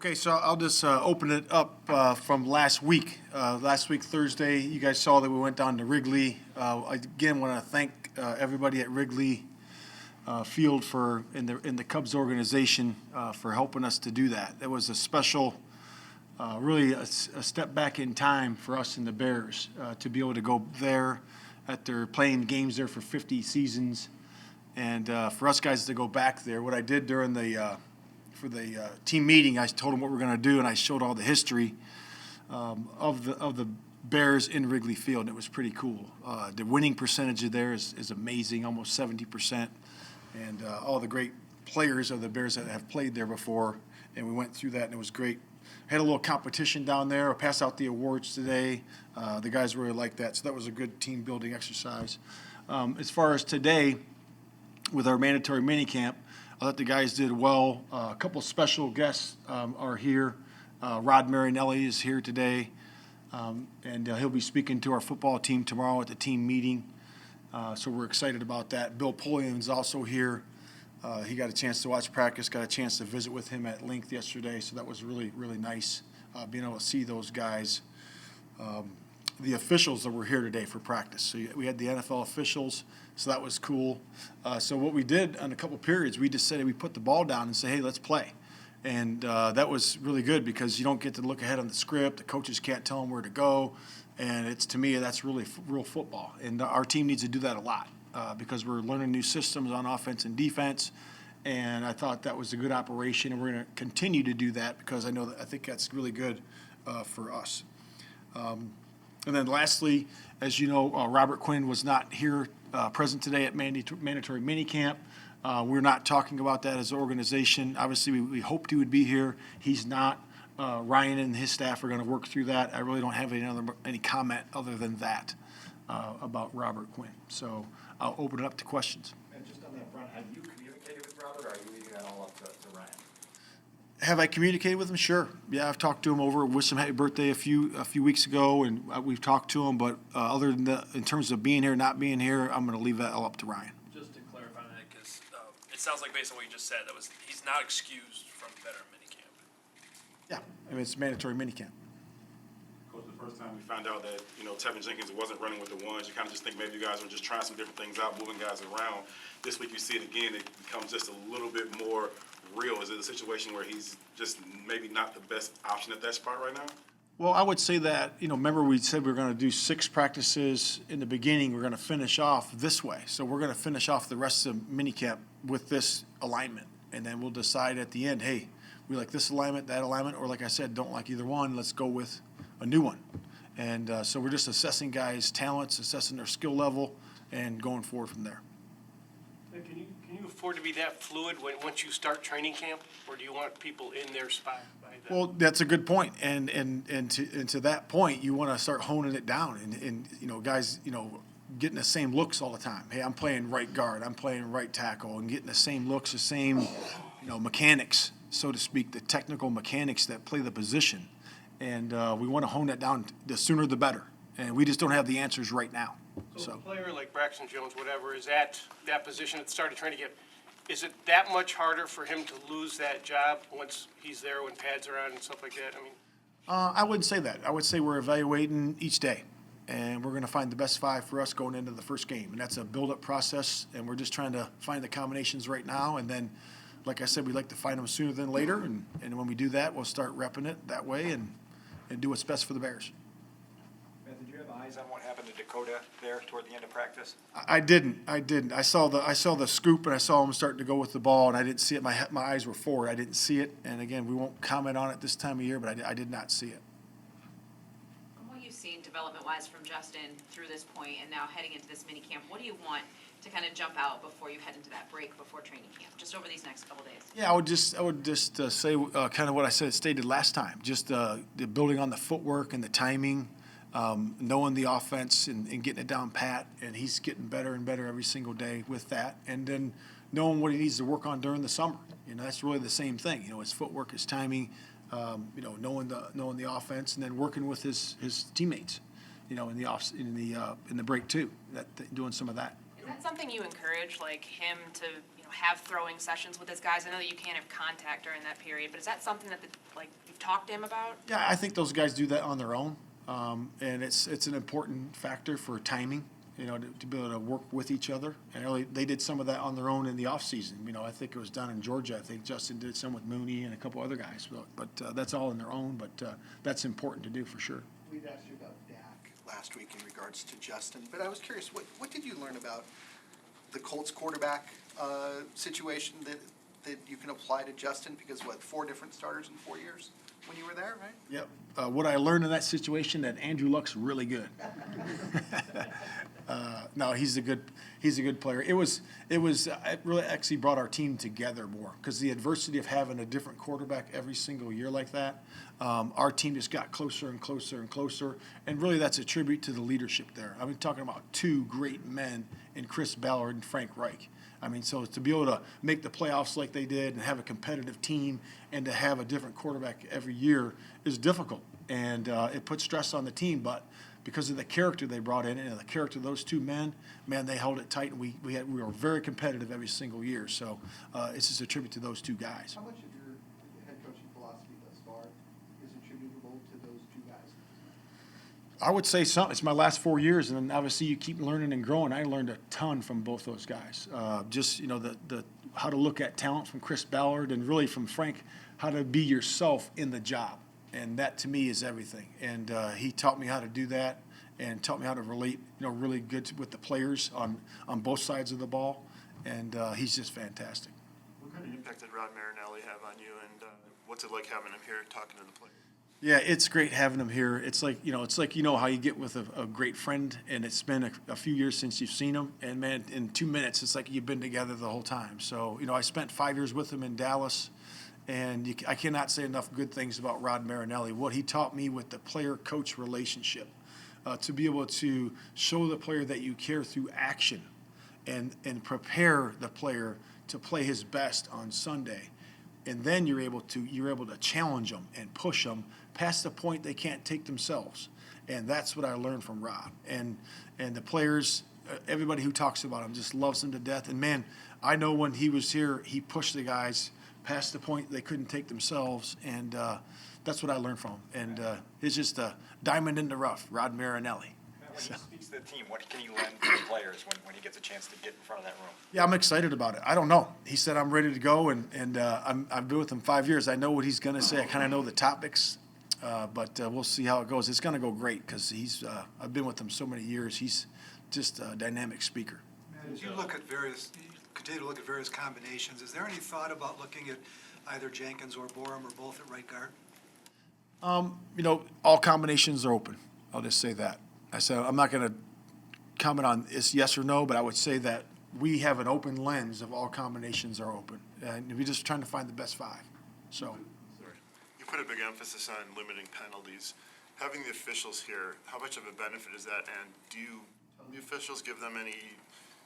Okay, so I'll just open it up from last week. Last week, Thursday, you guys saw that we went down to Wrigley. I again want to thank everybody at Wrigley Field in the Cubs organization for helping us to do that. It was a special, really a step back in time for us and the Bears to be able to go there after playing games there for 50 seasons, and for us guys to go back there. What I did during the for the team meeting, I told them what we're going to do, and I showed all the history of the Bears in Wrigley Field, and it was pretty cool. The winning percentage there is amazing, almost 70%, and all the great players of the Bears that have played there before, and we went through that, and it was great. Had a little competition down there. I passed out the awards today. The guys really liked that, so that was a good team-building exercise. As far as today, with our mandatory minicamp, I thought the guys did well. A couple special guests are here. Rod Marinelli is here today, and he'll be speaking to our football team tomorrow at the team meeting. So we're excited about that. Bill Pullion's also here. He got a chance to watch practice, got a chance to visit with him at length yesterday, so that was really, really nice being able to see those guys. The officials that were here today for practice. So we had the NFL officials, so that was cool. So what we did on a couple periods, we just said we put the ball down and say, hey, let's play. And that was really good because you don't get to look ahead on the script. The coaches can't tell them where to go. And to me, that's really real football. And our team needs to do that a lot because we're learning new systems on offense and defense. And I thought that was a good operation, and we're going to continue to do that because I think that's really good for us. And then lastly, as you know, Robert Quinn was not here present today at mandatory minicamp. We're not talking about that as an organization. Obviously, we hoped he would be here. He's not. Ryan and his staff are going to work through that. I really don't have any comment other than that about Robert Quinn. So I'll open it up to questions. And just on that front, have you communicated with Robert, or are you leaving that all up to Ryan? Have I communicated with him? Sure. Yeah, I've talked to him over, wished him happy birthday a few weeks ago, and we've talked to him. But other than that, in terms of being here, not being here, I'm going to leave that all up to Ryan. Just to clarify that, because it sounds like based on what you just said, he's not excused from veteran minicamp. Yeah, I mean it's mandatory minicamp. Coach, the first time we found out that Tevin Jenkins wasn't running with the ones, you kind of just think maybe you guys were just trying some different things out, moving guys around. This week you see it again; it becomes just a little bit more real. Is it a situation where he's just maybe not the best option at that spot right now? Well, I would say that, remember we said we were going to do 6 practices in the beginning. We're going to finish off this way. So we're going to finish off the rest of minicamp with this alignment. And then we'll decide at the end, hey, we like this alignment, that alignment, or like I said, don't like either one. Let's go with a new one. And so we're just assessing guys' talents, assessing their skill level, and going forward from there. Can you afford to be that fluid once you start training camp, or do you want people in their spot by then? Well, that's a good point, and to that point, you want to start honing it down, and guys, getting the same looks all the time. Hey, I'm playing right guard, I'm playing right tackle, and getting the same looks, the same, mechanics, so to speak, the technical mechanics that play the position, and we want to hone that down. The sooner the better, and we just don't have the answers right now. So a player like Braxton Jones, whatever, is at that position at the start of training camp. Is it that much harder for him to lose that job once he's there, when pads are on and stuff like that? I mean, I wouldn't say that. I would say we're evaluating each day, and we're going to find the best 5 for us going into the first game, and that's a build-up process, and we're just trying to find the combinations right now, and then, like I said, we like to find them sooner than later, and when we do that, we'll start repping it that way and do what's best for the Bears. Matt, did you have eyes on what happened to Dakota there toward the end of practice? I didn't. I saw the scoop, and I saw him starting to go with the ball, and I didn't see it. My eyes were forward. I didn't see it, and again, we won't comment on it this time of year, but I did not see it. From what you've seen development-wise from Justin through this point and now heading into this minicamp, what do you want to kind of jump out before you head into that break before training camp, just over these next couple days? Yeah, I would just say kind of what I stated last time, just the building on the footwork and the timing, knowing the offense and getting it down pat, and he's getting better and better every single day with that, and then knowing what he needs to work on during the summer. That's really the same thing. His footwork, his timing, knowing the offense, and then working with his teammates, in the break too, doing some of that. Is that something you encourage, like him to have throwing sessions with his guys? I know that you can't have contact during that period, but is that something that, you've talked to him about? Yeah, I think those guys do that on their own, and it's an important factor for timing, to be able to work with each other. And really, they did some of that on their own in the offseason. I think it was down in Georgia. I think Justin did some with Mooney and a couple other guys. But that's all on their own, but that's important to do for sure. We'd asked you about Dak last week in regards to Justin, but I was curious, what did you learn about the Colts quarterback situation that you can apply to Justin? Because 4 different starters in 4 years when you were there, right? Yep. What I learned in that situation, that Andrew Luck's really good. No, he's a good player. It really actually brought our team together more, because the adversity of having a different quarterback every single year like that, our team just got closer and closer and closer, and really that's a tribute to the leadership there. I've been talking about 2 great men in Chris Ballard and Frank Reich. So to be able to make the playoffs like they did and have a competitive team and to have a different quarterback every year is difficult, and it puts stress on the team, but because of the character they brought in and the character of those 2 men, man, they held it tight, and we were very competitive every single year. So it's just a tribute to those 2 guys. How much of your head coaching philosophy thus far is attributable to those 2 guys? I would say something. It's my last 4 years, and then obviously you keep learning and growing. I learned a ton from both those guys. Just the how to look at talent from Chris Ballard, and really from Frank, how to be yourself in the job, and that to me is everything. And he taught me how to do that, and taught me how to relate, really good with the players on both sides of the ball. And he's just fantastic. What kind of impact did Rod Marinelli have on you, and what's it like having him here talking to the players? Yeah, it's great having him here. It's like how you get with a great friend, and it's been a few years since you've seen him, and man, in 2 minutes, it's like you've been together the whole time. So, I spent 5 years with him in Dallas, and I cannot say enough good things about Rod Marinelli. What he taught me with the player-coach relationship, to be able to show the player that you care through action, and prepare the player to play his best on Sunday. And then you're able to challenge them and push them past the point they can't take themselves. And that's what I learned from Rob. And the players, everybody who talks about him just loves him to death. And man, I know when he was here, he pushed the guys past the point they couldn't take themselves. And that's what I learned from him. And it's just a diamond in the rough, Rod Marinelli. When he speaks to the team, what can he lend to the players when he gets a chance to get in front of that room? Yeah, I'm excited about it. I don't know. He said I'm ready to go, and I've been with him 5 years. I know what he's going to say. I kind of know the topics, but we'll see how it goes. It's going to go great, because I've been with him so many years. He's just a dynamic speaker. As you continue to look at various combinations, is there any thought about looking at either Jenkins or Borum or both at right guard? All combinations are open. I'll just say that. I said I'm not going to comment on it's yes or no, but I would say that we have an open lens of all combinations are open, and we're just trying to find the best 5. So. You put a big emphasis on limiting penalties. Having the officials here, how much of a benefit is that? And do the officials give them any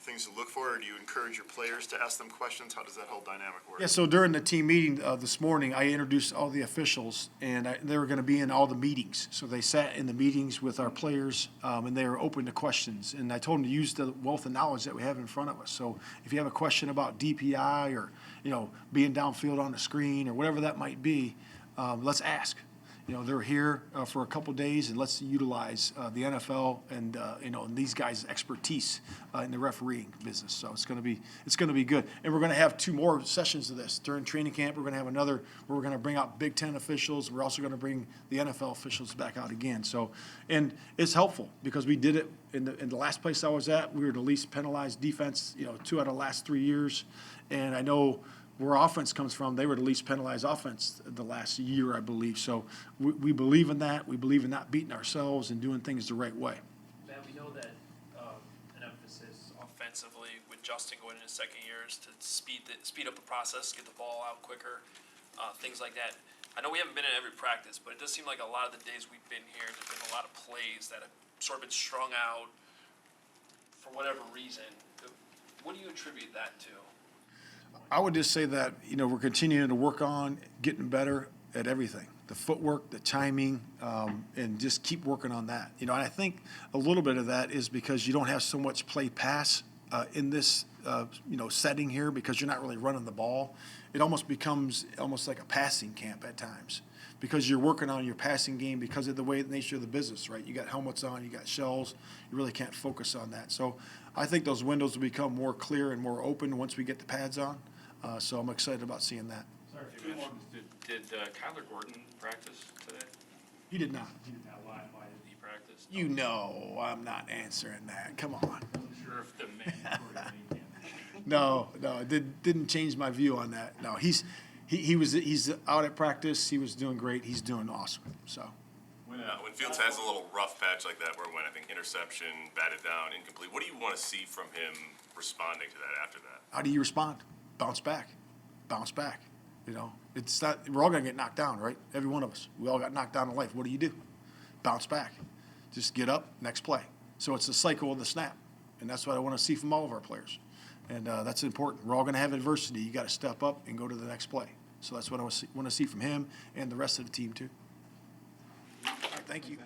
things to look for, or do you encourage your players to ask them questions? How does that whole dynamic work? Yeah, so during the team meeting this morning, I introduced all the officials, and they were going to be in all the meetings. So they sat in the meetings with our players, and they were open to questions. And I told them to use the wealth of knowledge that we have in front of us. So if you have a question about DPI or, being downfield on the screen or whatever that might be, let's ask. They're here for a couple days, and let's utilize the NFL and and these guys' expertise in the refereeing business. So it's going to be good. And we're going to have 2 more sessions of this during training camp. We're going to have another where we're going to bring out Big Ten officials. We're also going to bring the NFL officials back out again. So, and it's helpful because we did it in the last place I was at. We were the least penalized defense, 2 out of the last 3 years, and I know where offense comes from, they were the least penalized offense the last year, I believe. So we believe in that. We believe in not beating ourselves and doing things the right way. Matt, we know that an emphasis offensively with Justin going into his second year is to speed up the process, get the ball out quicker, things like that. I know we haven't been in every practice, but it does seem like a lot of the days we've been here, there's been a lot of plays that have sort of been strung out for whatever reason. What do you attribute that to? I would just say that, we're continuing to work on getting better at everything. The footwork, the timing, and just keep working on that. And I think a little bit of that is because you don't have so much play pass in this, setting here, because you're not really running the ball, it almost becomes almost like a passing camp at times, because you're working on your passing game because of the nature of the business, right? You got helmets on, you got shells, you really can't focus on that. So I think those windows will become more clear and more open once we get the pads on. So I'm excited about seeing that. Sorry if you mentioned, did Kyler Gordon practice today? He did not. Why didn't he practice? You know, I'm not answering that. Come on. I'm sure if the mandatory No, it didn't change my view on that. No, he's out at practice. He was doing great. He's doing awesome. So. When Fields has a little rough patch like that, where when I think interception, batted down, incomplete, what do you want to see from him responding to that after that? How do you respond? Bounce back. Bounce back. It's not, we're all going to get knocked down, right? Every one of us. We all got knocked down in life. What do? Bounce back. Just get up, next play. So it's the cycle of the snap. And that's what I want to see from all of our players. And that's important. We're all going to have adversity. You got to step up and go to the next play. So that's what I want to see from him and the rest of the team, too. All right, thank you.